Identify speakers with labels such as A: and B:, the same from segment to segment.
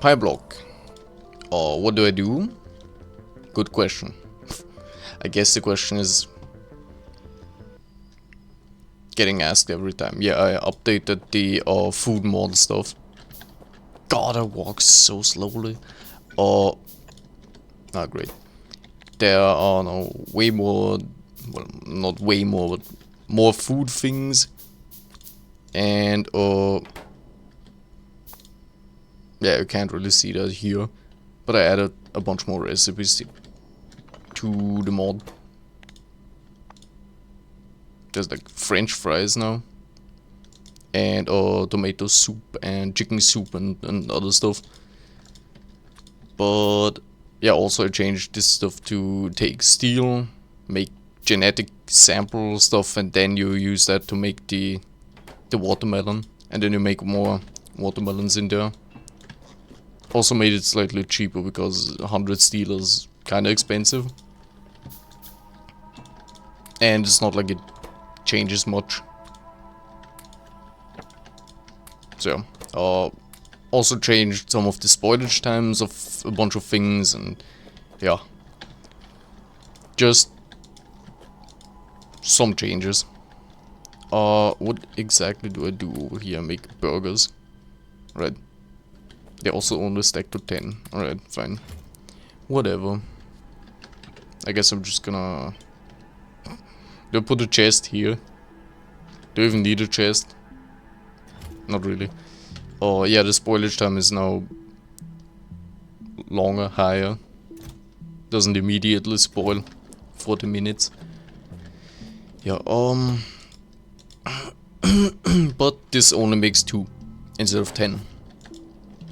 A: pBlock. What do I do? Good question. I guess the question is getting asked every time. Yeah, I updated the food mod stuff. God, I walk so slowly. Ah, great. There are now way more, well, not way more, but more food things. And yeah, you can't really see that here. But I added a bunch more recipes to the mod. There's like French fries now. And tomato soup and chicken soup and other stuff. But yeah, also I changed this stuff to take steel, make genetic sample stuff, and then you use that to make the watermelon, and then you make more watermelons in there. Also made it slightly cheaper because 100 steel is kind of expensive, and it's not like it changes much. So also changed some of the spoilage times of a bunch of things, and yeah, just some changes. What exactly do I do over here? Make burgers, right? They also only stack to 10. Alright, fine. Whatever. I guess I'm just gonna... Do I put a chest here? Do I even need a chest? Not really. Oh yeah, the spoilage time is now longer, higher. Doesn't immediately spoil. 40 minutes. Yeah, but this only makes 2 instead of 10.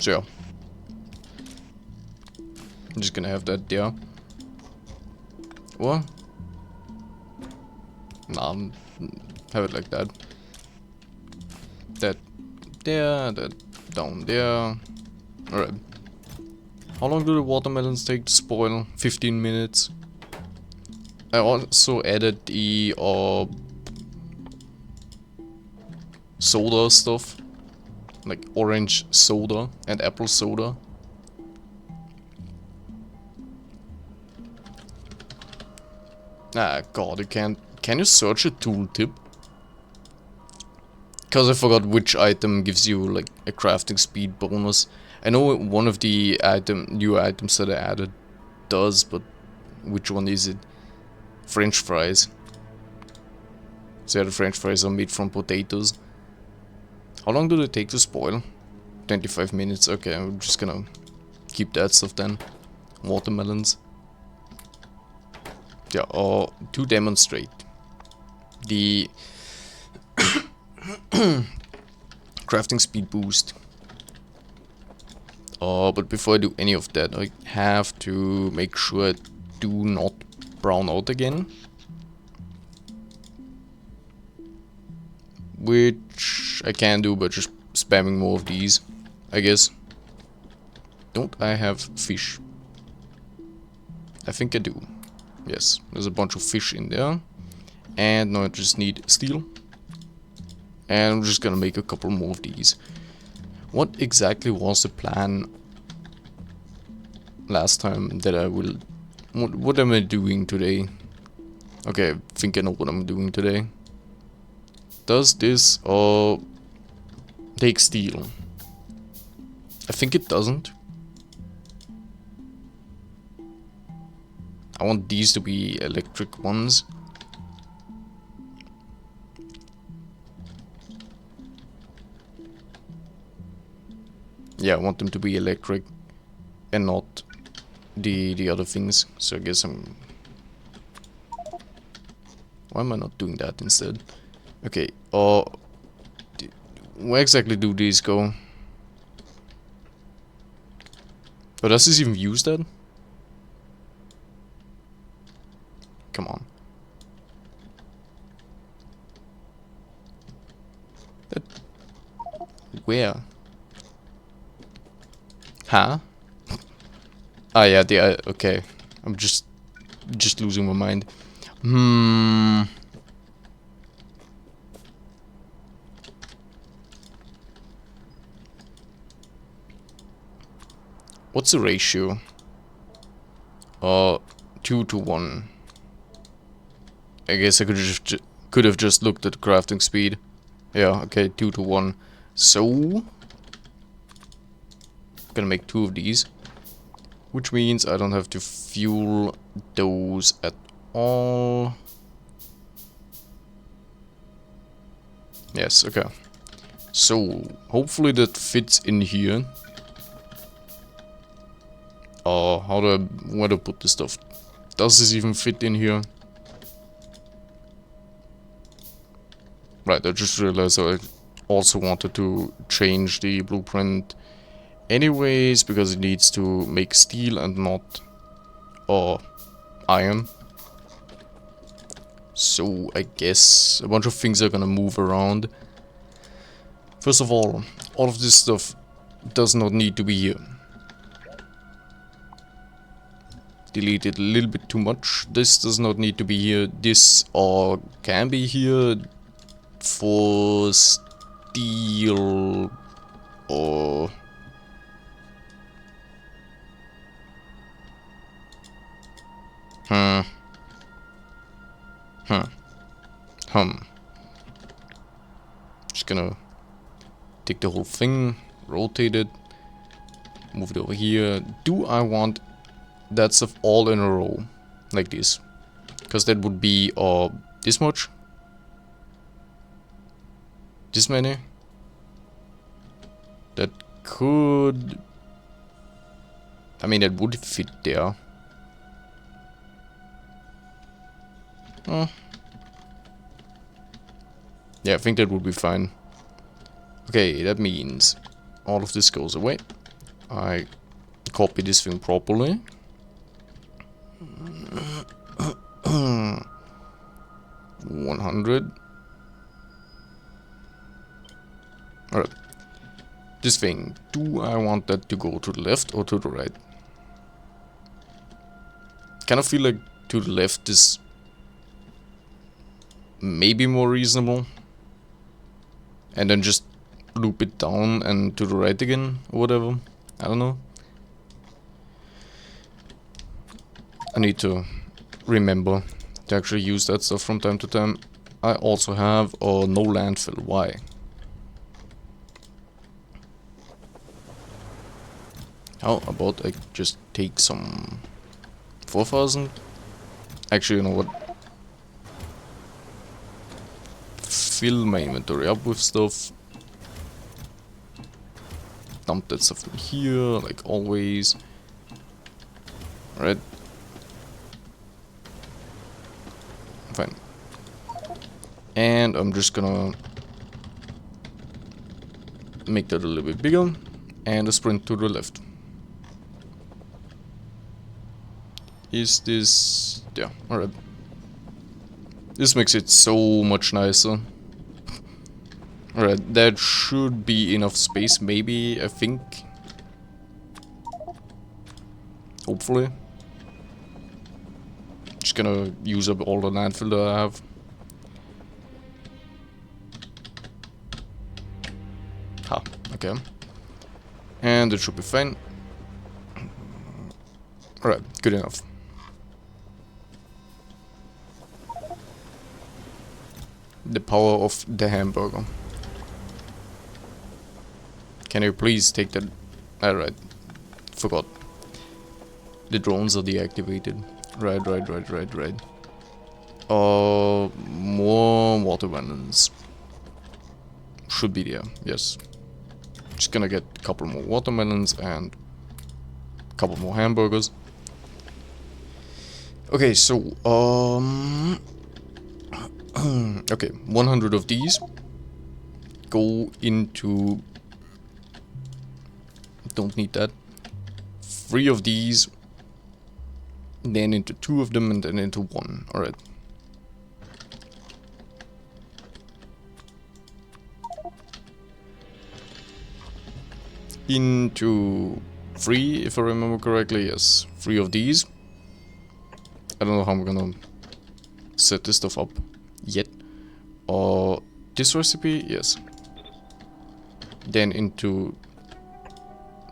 A: So yeah. I'm just gonna have that there. What? Nah, have it like that. That there, that down there. Alright. How long do the watermelons take to spoil? 15 minutes. I also added the soda stuff. Like orange soda and apple soda. Ah, god, you can't... Can you search a tooltip? Because I forgot which item gives you like a crafting speed bonus. I know one of the new items that I added does, but which one is it? French fries. So yeah, the French fries are made from potatoes. How long do they take to spoil? 25 minutes. Okay, I'm just gonna keep that stuff then. Watermelons. Yeah, to demonstrate the crafting speed boost. But before I do any of that, I have to make sure I do not brown out again. Which I can do by just spamming more of these, I guess. Don't I have fish? I think I do. Yes, there's a bunch of fish in there. And now I just need steel. And I'm just gonna make a couple more of these. What exactly was the plan last time that I will... What am I doing today? Okay, I think I know what I'm doing today. Does this take steel? I think it doesn't. I want these to be electric ones. Yeah, I want them to be electric and not the other things. So I guess I'm... Why am I not doing that instead? Okay, where exactly do these go? But does this even use that? Come on. That... Where? Huh? Ah yeah, okay. I'm just losing my mind. What's the ratio? 2 to 1. I guess I could have just looked at the crafting speed. Yeah, okay, 2 to 1. So gonna make 2 of these, which means I don't have to fuel those at all. Yes, okay. So hopefully that fits in here. Where to put the stuff? Does this even fit in here? Right, I just realized I also wanted to change the blueprint anyways, because it needs to make steel and not iron. So I guess a bunch of things are gonna move around. First of all of this stuff does not need to be here. Delete it a little bit too much. This does not need to be here. This can be here for steel or just gonna take the whole thing, rotate it, move it over here. Do I want that stuff all in a row like this? Because that would be this much, this many. That could, I mean, that would fit there. Yeah, I think that would be fine. Okay, that means all of this goes away. I copy this thing properly. 100. Alright. This thing, do I want that to go to the left or to the right? Kind of feel like to the left is maybe more reasonable. And then just loop it down and to the right again, or whatever. I don't know. I need to remember to actually use that stuff from time to time. I also have no landfill. Why? How about I just take some 4,000? Actually, you know what? Fill my inventory up with stuff. Dump that stuff in here, like always. Alright. Fine. And I'm just gonna make that a little bit bigger. And a sprint to the left. Is this... yeah, alright. This makes it so much nicer. Alright, that should be enough space, maybe, I think. Hopefully. Just gonna use up all the landfill that I have. Ha, okay. And it should be fine. Alright, good enough. The power of the hamburger. Can you please take that? Alright, forgot. The drones are deactivated. Right. More watermelons. Should be there, yes. Just gonna get a couple more watermelons and a couple more hamburgers. Okay, so, okay, 100 of these go into... don't need that. 3 of these, then into 2 of them, and then into 1. Alright. Into 3, if I remember correctly, yes. 3 of these. I don't know how I'm gonna set this stuff up yet. This recipe, yes. Then into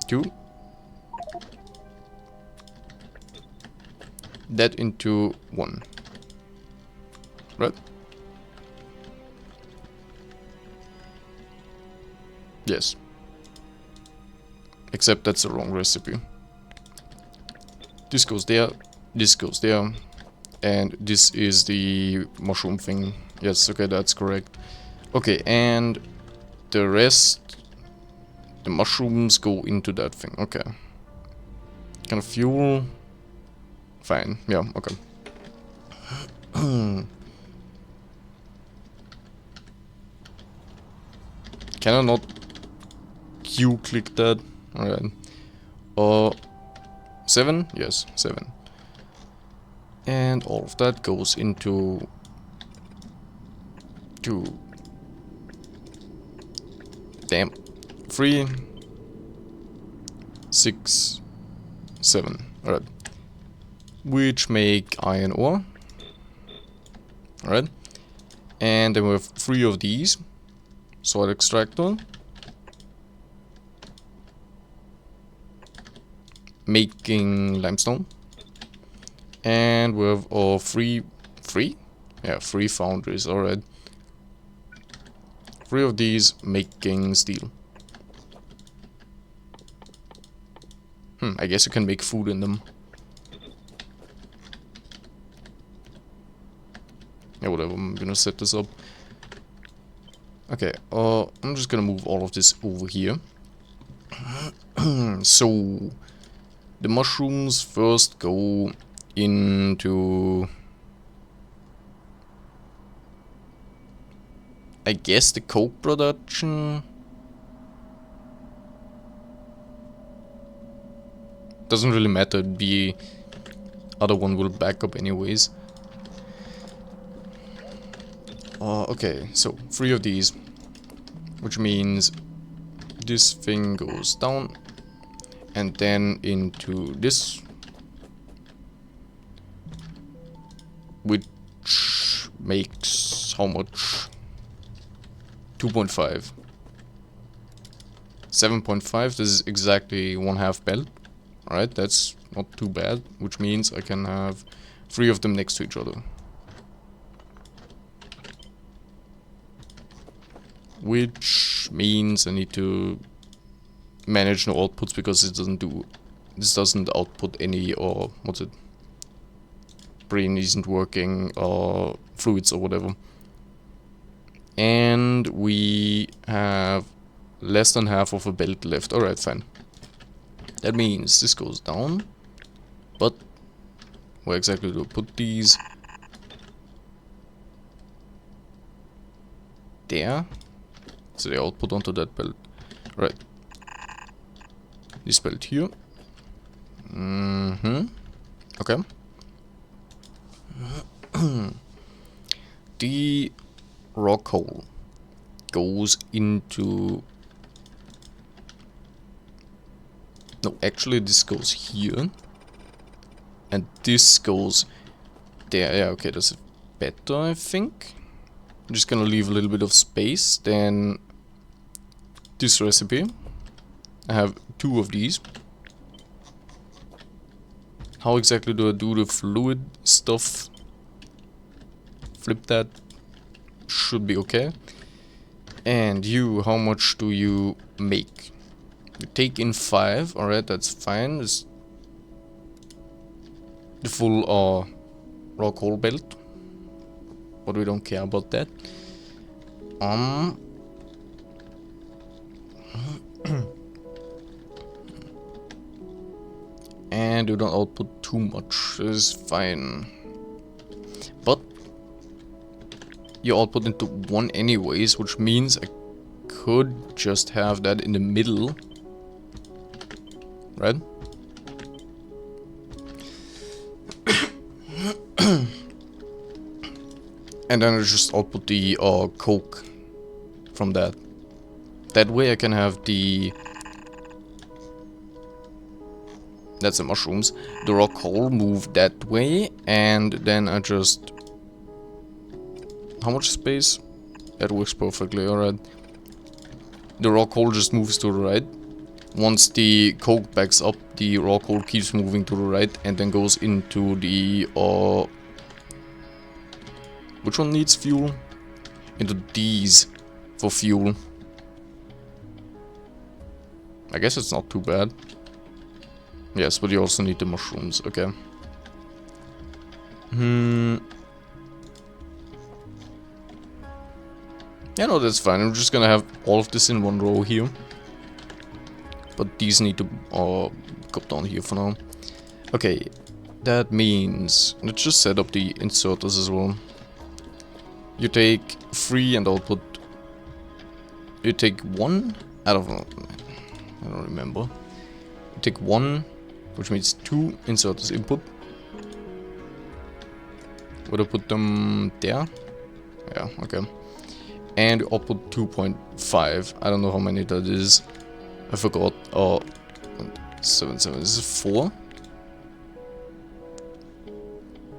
A: 2. that into 1. Right? Yes. Except that's the wrong recipe. This goes there, and this is the mushroom thing. Yes, okay, that's correct. Okay, and the rest, the mushrooms go into that thing. Okay. Kind of fuel. Fine, yeah, okay. Can I not Q-click that? Alright. 7? Yes, 7. And all of that goes into 2. Damn. 3, 6, 7. Alright. Which make iron ore. Alright. And then we have 3 of these. Soil extractor. Making limestone. And we have 3? Yeah, 3 foundries, alright. 3 of these making steel. I guess you can make food in them. Yeah, whatever, I'm gonna set this up. Okay, I'm just gonna move all of this over here. So, the mushrooms first go into, I guess, the coke production. Doesn't really matter, the other one will back up anyways. Okay, so 3 of these, which means this thing goes down and then into this, which makes how much? 2.5. 7.5, this is exactly 1/2 belt. Alright, that's not too bad, which means I can have 3 of them next to each other. Which means I need to manage no outputs because this doesn't output any, or what's it? Brain isn't working, or fluids or whatever. And we have less than half of a belt left. Alright, fine. That means this goes down. But where exactly do I put these? There. So they output onto that belt. Right. This belt here. Okay. The rock hole goes into... No, actually this goes here. And this goes there. Yeah, okay, that's better, I think. I'm just gonna leave a little bit of space. Then this recipe. I have 2 of these. How exactly do I do the fluid stuff? Flip that. Should be okay. And you, how much do you make? You take in 5. Alright, that's fine. It's the full rock hole belt. But we don't care about that. And you don't output too much. This is fine. But you output into 1 anyways, which means I could just have that in the middle. Right? And then I just output the coke from that. That way I can have the... That's the mushrooms. The rock hole move that way, and then I just... How much space? That works perfectly, alright. The rock hole just moves to the right. Once the coke backs up, the raw coal keeps moving to the right and then goes into the which one needs fuel? Into these for fuel. I guess it's not too bad. Yes, but you also need the mushrooms, okay. Yeah, no, that's fine. I'm just gonna have all of this in one row here. But these need to go down here for now. Okay, that means... let's just set up the inserters as well. You take 3 and output... you take 1? I don't remember. You take 1, which means 2 inserters input. Would I put them there? Yeah, okay. And output 2.5. I don't know how many that is. I forgot. Oh, 7. This is 4?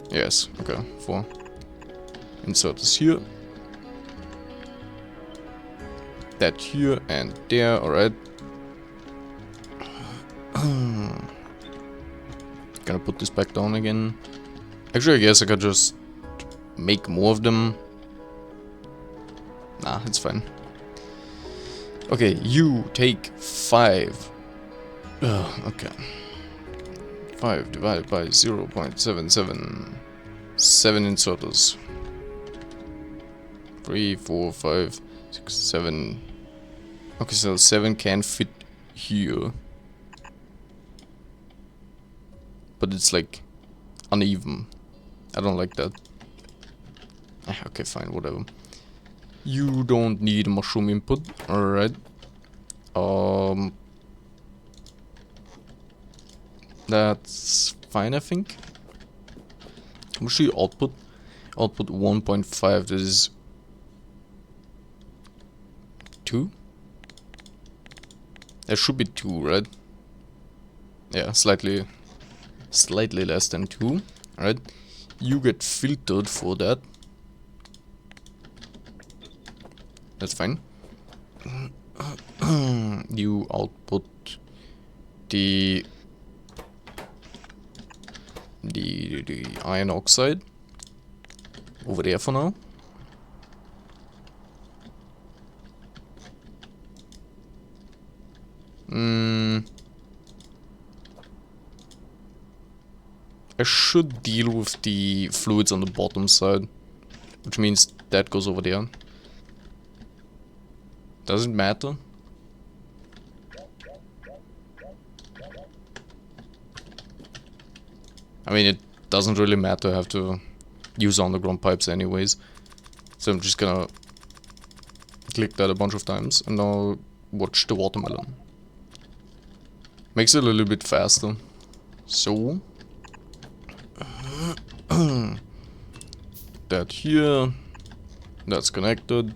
A: Yes, okay, 4. Inserters here. That here and there, alright. Gonna put this back down again. Actually, I guess I could just make more of them. Nah, it's fine. Okay, you take 5. Okay. 5 divided by 0.77. 7 inserters. 3, 4, 5, 6, 7. Okay, so 7 can fit here. But it's like uneven. I don't like that. Okay, fine, whatever. You don't need mushroom input, alright. That's fine, I think. How much do you output? Output 1.5, this is 2? There should be 2, right? Yeah, slightly less than 2, right? You get filtered for that. That's fine. You output the iron oxide over there for now. I should deal with the fluids on the bottom side, which means that goes over there. Does it matter? I mean, it doesn't really matter. I have to use underground pipes anyways. So I'm just gonna click that a bunch of times and now watch the watermelon. Makes it a little bit faster. So that here, that's connected.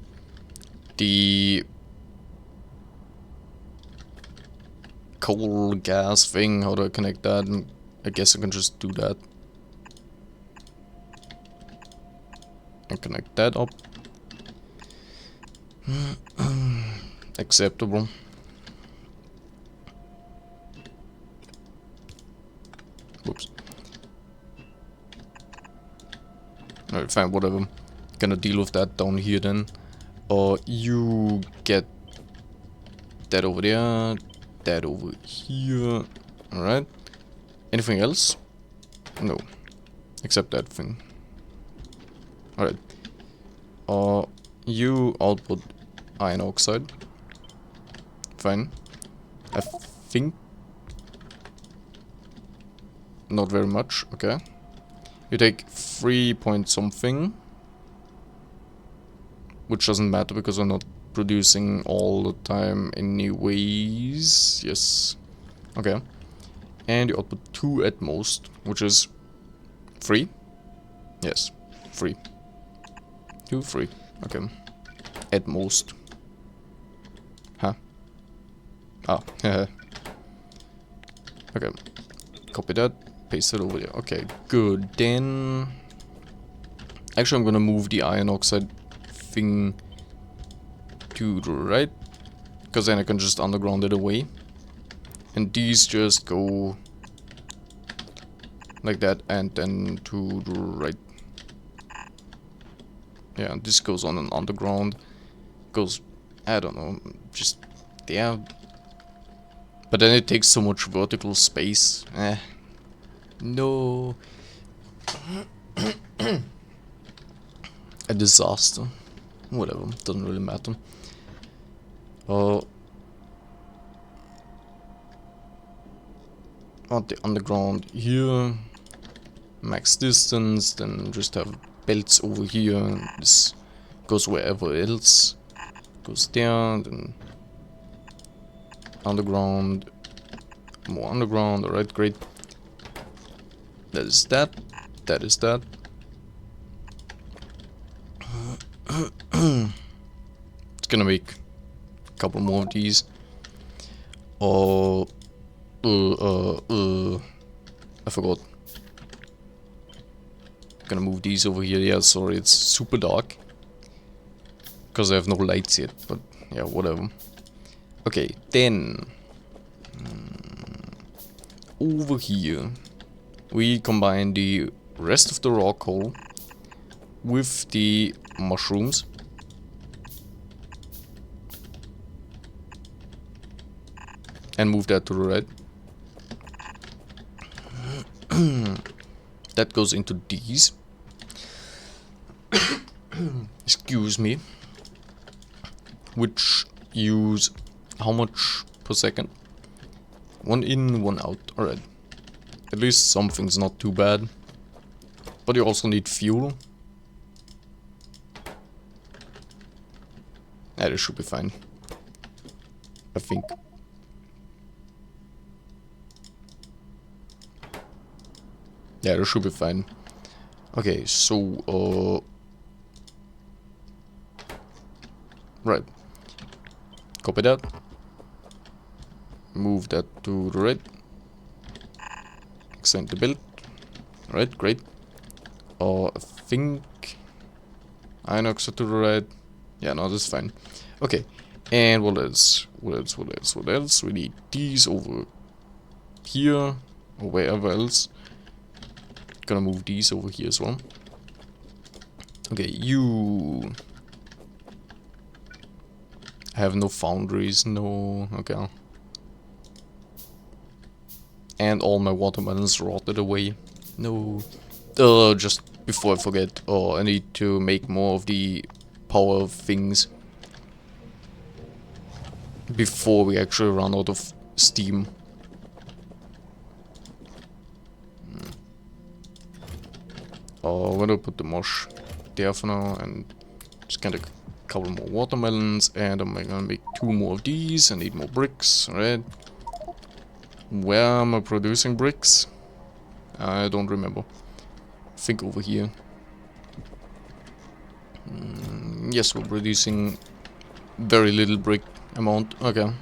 A: The coal gas thing, how do I connect that? I guess I can just do that. And connect that up. Acceptable. Whoops. Alright, fine, whatever. Gonna deal with that down here then. You get that over there, that over here. Alright. Anything else? No. Except that thing. Alright. You output iron oxide. Fine. I think... not very much, okay. You take 3 point something. Which doesn't matter because I'm not producing all the time anyways. Yes. Okay. And you output 2 at most, which is 3. Yes, 3. 2, 3. Okay. At most. Huh. Ah. Okay. Copy that. Paste it over there. Okay, good. Then... actually, I'm gonna move the iron oxide thing to the right. Because then I can just underground it away. And these just go like that, and then to the right. Yeah, this goes on an underground. Goes, I don't know, just there. But then it takes so much vertical space. No. A disaster. Whatever, doesn't really matter. On the underground here, max distance, then just have belts over here, and this goes wherever else. Goes there, then underground, more underground, alright, great. That is that, that is that. It's gonna make a couple more of these. I forgot. Gonna move these over here. Yeah, sorry, it's super dark. Because I have no lights yet, but yeah, whatever. Okay, then over here we combine the rest of the raw coal with the mushrooms. And move that to the right. That goes into these. Excuse me. Which use how much per second? 1 in, 1 out. Alright. At least something's not too bad. But you also need fuel. Yeah, this should be fine. I think. Yeah, this should be fine. Okay, so right. Copy that. Move that to the right. Extend the belt. Right, great. I think Inox to the right. Yeah, no, that's fine. Okay. And what else? What else? What else? What else? We need these over here or wherever else. Gonna move these over here as well. Okay, you have no foundries, no. Okay. And all my watermelons rotted away. No. Just before I forget, I need to make more of the power things before we actually run out of steam. I'm gonna put the mush there for now and just get a couple more watermelons, and I'm gonna make 2 more of these. I need more bricks, right? Where am I producing bricks? I don't remember. I think over here. Yes, we're producing very little brick amount. Okay.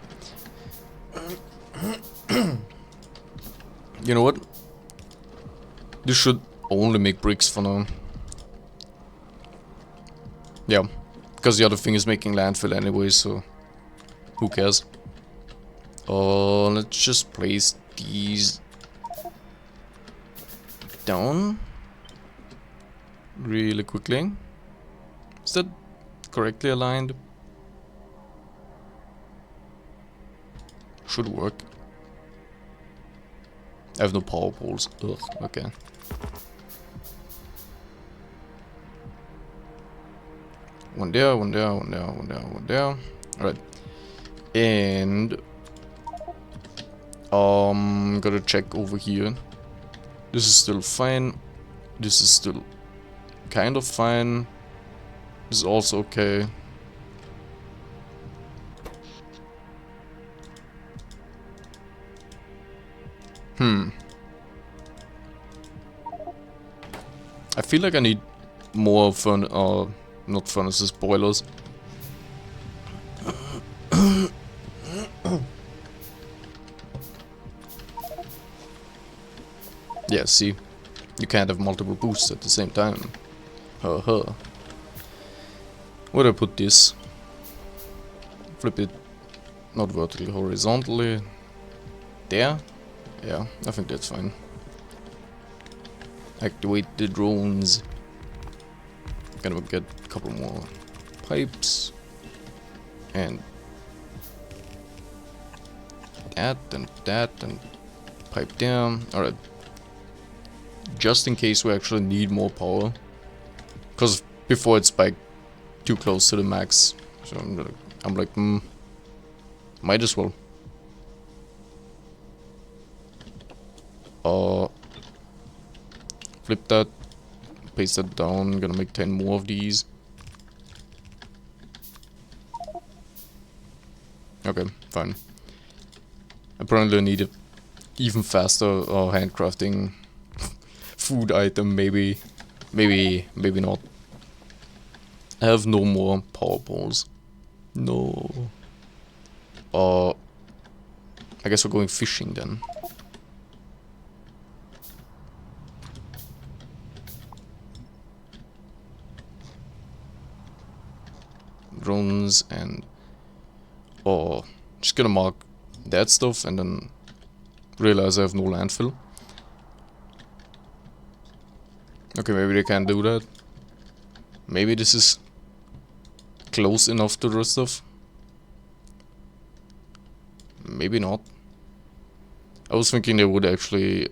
A: You know what? This should only make bricks for now. Yeah, because the other thing is making landfill anyway, so who cares? Let's just place these down really quickly. Is that correctly aligned? Should work. I have no power poles. Ugh, okay. One there, one there, one there, one there, one there. Alright. And gotta check over here. This is still fine. This is still kind of fine. This is also okay. I feel like I need more not furnaces, boilers. Yeah, see, you can't have multiple boosts at the same time. Haha. Where do I put this? Flip it, not vertically, horizontally. there. Yeah, I think that's fine. Activate the drones. Gonna get a couple more pipes. And that and pipe down. Alright. Just in case we actually need more power. Because before it spiked too close to the max. So I'm like, might as well. Flip that. Paste that down. Gonna make 10 more of these. Okay, fine. Apparently I need a even faster handcrafting food item, maybe not. I have no more power poles. No. I guess we're going fishing then. Drones and just gonna mark that stuff and then realize I have no landfill. Okay, maybe they can't do that. Maybe this is close enough to the stuff. Maybe not. I was thinking they would actually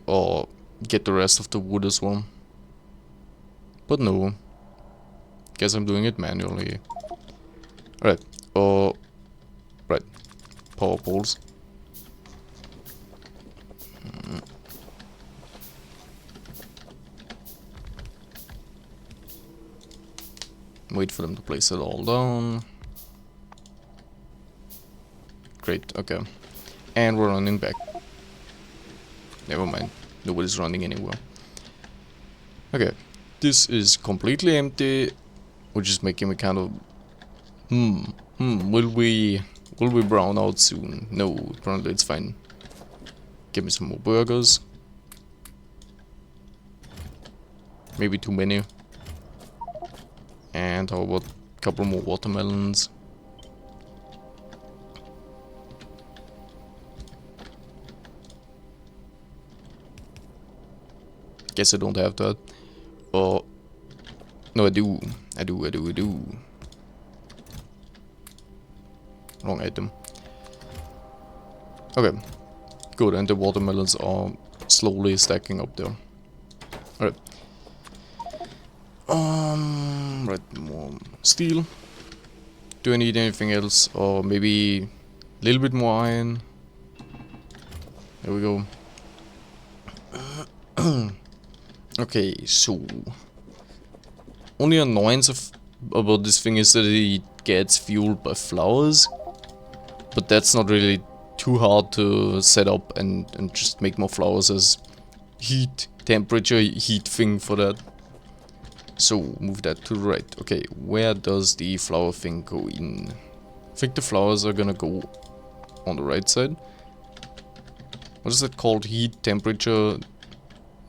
A: get the rest of the wood as well. But no. Guess I'm doing it manually. Alright. Right. Power poles. Wait for them to place it all down. Great, okay. And we're running back. Never mind. Nobody's running anywhere. Okay. This is completely empty, which is making me kind of... will we brown out soon? No, apparently it's fine. Give me some more burgers. Maybe too many. And how about a couple more watermelons? Guess I don't have that. No, I do. Wrong item. Okay. Good, and the watermelons are slowly stacking up there. Alright. Right, more steel. Do I need anything else? Or maybe a little bit more iron? There we go. Okay, so... Only annoyance about this thing is that it gets fueled by flowers. But that's not really too hard to set up and just make more flowers as temperature heat thing for that. So, move that to the right. Okay, where does the flower thing go in? I think the flowers are gonna go on the right side. What is that called? Heat, temperature?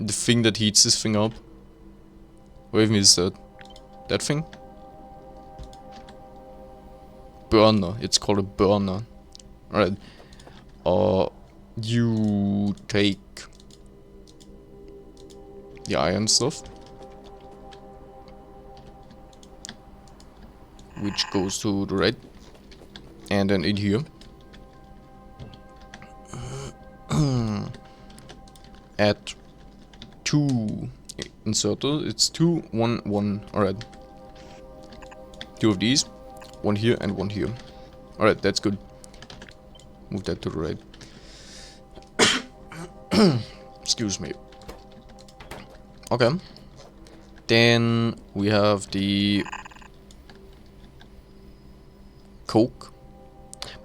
A: The thing that heats this thing up? Where even is that? That thing? Burner. It's called a burner. Alright. You take the iron stuff, which goes to the right, and then in here. Add 2 inserters. It's 2, 1, 1. Alright. 2 of these. 1 here and 1 here. Alright, that's good. Move that to the right. Excuse me. Okay. Then we have the coke.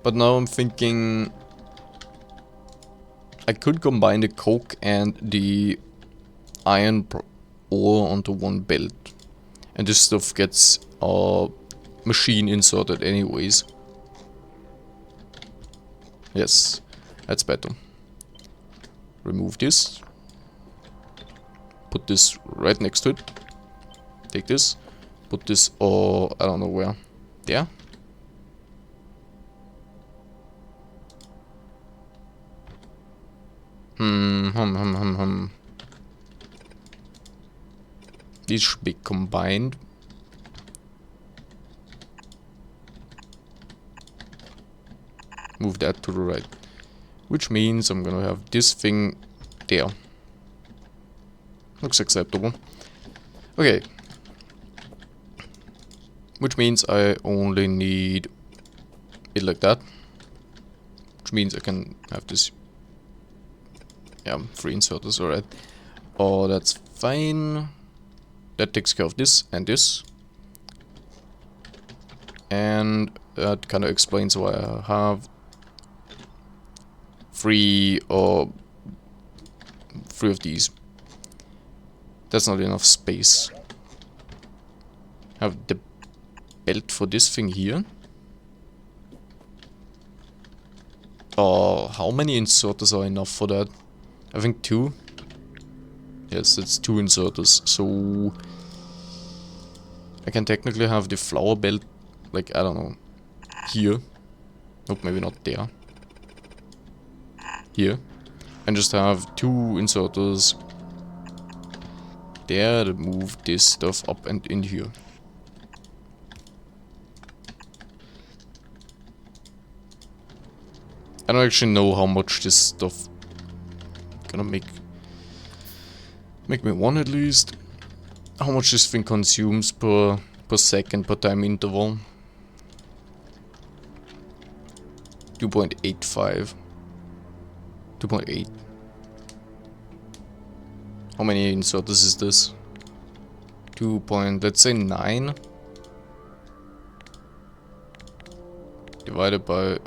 A: But now I'm thinking I could combine the coke and the iron ore onto one belt. And this stuff gets machine inserted anyways. Yes, that's better. Remove this. Put this right next to it. Take this. Put this, I don't know where. There. These should be combined. Move that to the right. Which means I'm gonna have this thing there. Looks acceptable. Okay. Which means I only need it like that. Which means I can have this. Yeah, 3 inserters, alright. Oh, that's fine. That takes care of this and this. And that kind of explains why I have 3 of these. That's not enough space. Have the belt for this thing here. Oh, how many inserters are enough for that? I think 2. Yes, it's 2 inserters. So I can technically have the flower belt, like, I don't know, here. Nope, maybe not there. Here. And just have 2 inserters there to move this stuff up and in here. I don't actually know how much this stuff gonna make me want at least. How much this thing consumes per second per time interval. 2.85. 2.8. How many inserters is this? 2. Let's say 9. Divided by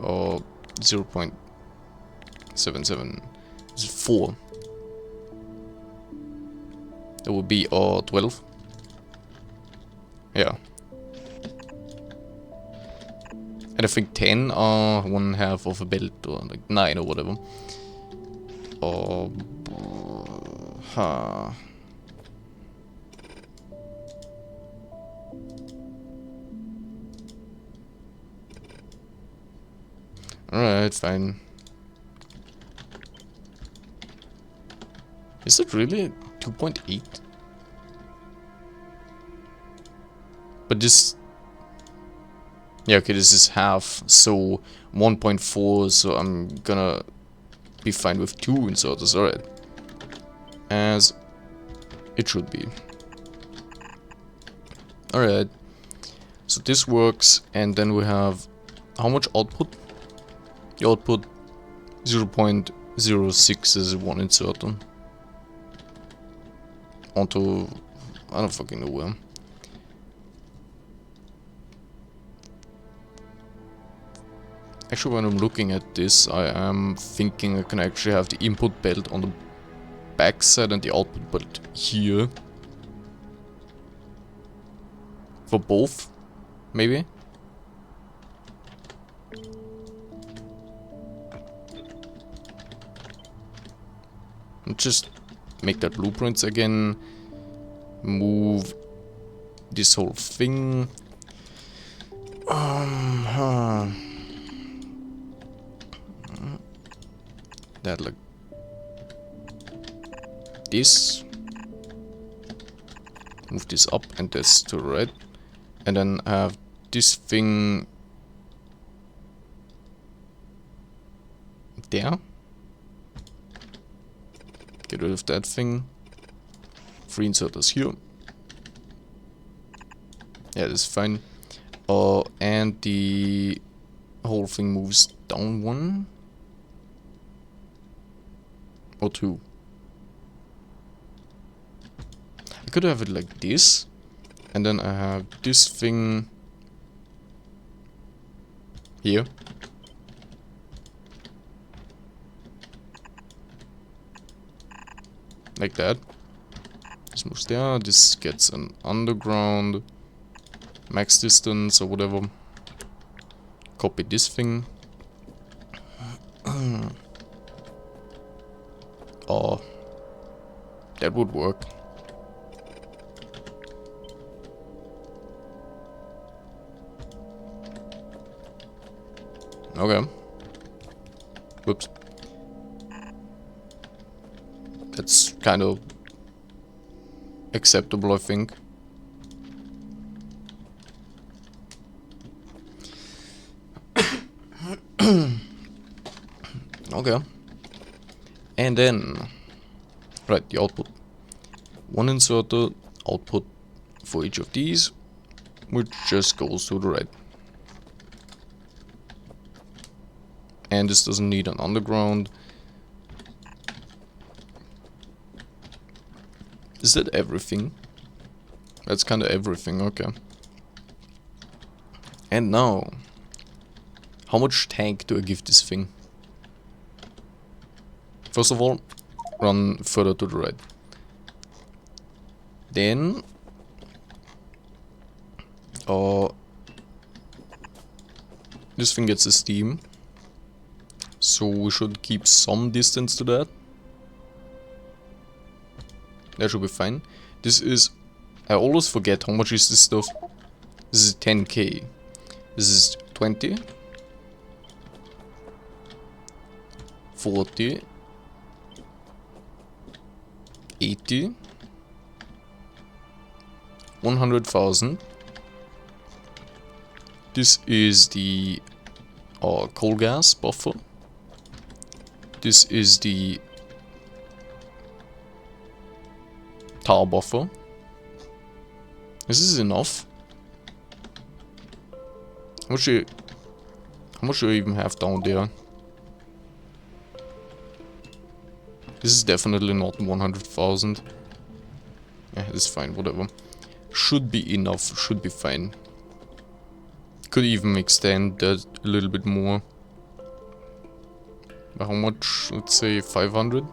A: 0.77 is 4. That would be 12. Yeah. And I think 10 are 1/2 of a belt, or like 9 or whatever. Alright, fine. Is it really 2.8? But this... Yeah, okay, this is half, so 1.4, so I'm gonna be fine with 2 inserters, alright. As it should be. Alright. So this works, and then we have... How much output? The output 0.06 is 1 inserter. Onto... I don't fucking know where. Actually, when I'm looking at this, I am thinking I can actually have the input belt on the back side and the output belt here. For both, maybe? And just make that blueprints again. Move this whole thing. That like this. Move this up and this to the right. And then have this thing there. Get rid of that thing. 3 inserters here. Yeah, that's fine. And the whole thing moves down 1 or 2. I could have it like this, and then I have this thing here. Like that. This moves there, this gets an underground max distance or whatever. Copy this thing. Oh, that would work. Okay. Whoops. That's kind of acceptable, I think. Okay. And then, right, the output. One inserter output for each of these, which just goes to the right. And this doesn't need an underground. Is that everything? That's kind of everything, okay. And now, how much tank do I give this thing? First of all, run further to the right. Then, this thing gets a steam, so we should keep some distance to that. That should be fine. This is, I always forget how much is this stuff. This is 10k. This is 20, 40, 80, 100,000. This is the coal gas buffer. This is the tar buffer. This is enough. How much do I even have down there? This is definitely not 100,000. Yeah, this is fine, whatever. Should be enough, should be fine. Could even extend that a little bit more. How much? Let's say 500.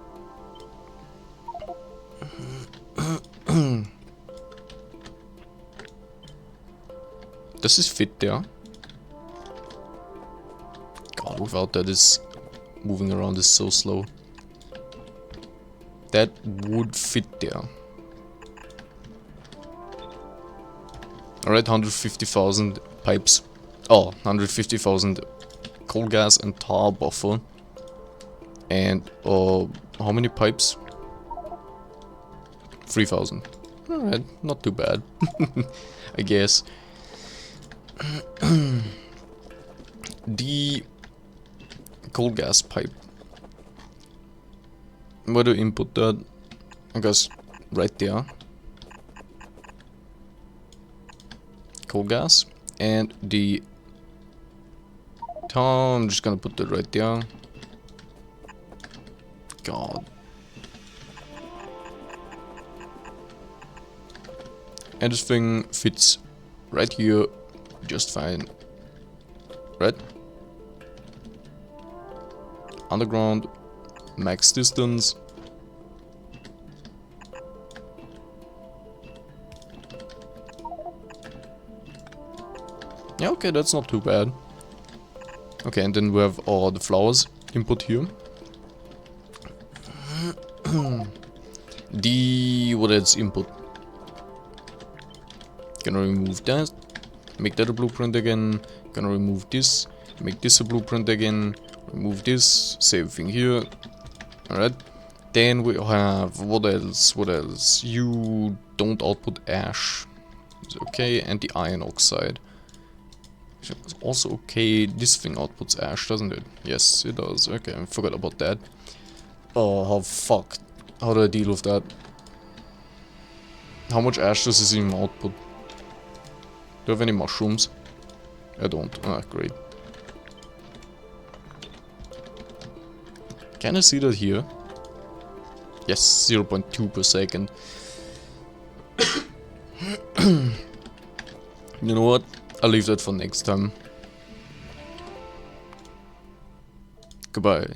A: Does this fit there? God, without that, this moving around is so slow. That would fit there. Alright, 150,000 pipes. Oh, 150,000 coal gas and tar buffer. And how many pipes? 3,000. Alright, not too bad. I guess. The coal gas pipe. Where do I input that? I guess right there. Coal gas. And the tar, I'm just gonna put that right there. God. And this thing fits right here just fine. Right? Underground, max distance. Yeah, okay, that's not too bad. Okay, and then we have all the flowers input here. What else input? Gonna remove that. Make that a blueprint again. Gonna remove this. Make this a blueprint again. Remove this. Save thing here. Alright. Then we have, what else? What else? You don't output ash. It's okay. And the iron oxide. It's also okay. This thing outputs ash, doesn't it? Yes, it does. Okay, I forgot about that. Oh, how fucked. How do I deal with that? How much ash does this even output? Do I have any mushrooms? I don't. Ah, great. Can I see that here? Yes, 0.2 per second. You know what? I'll leave that for next time. Goodbye.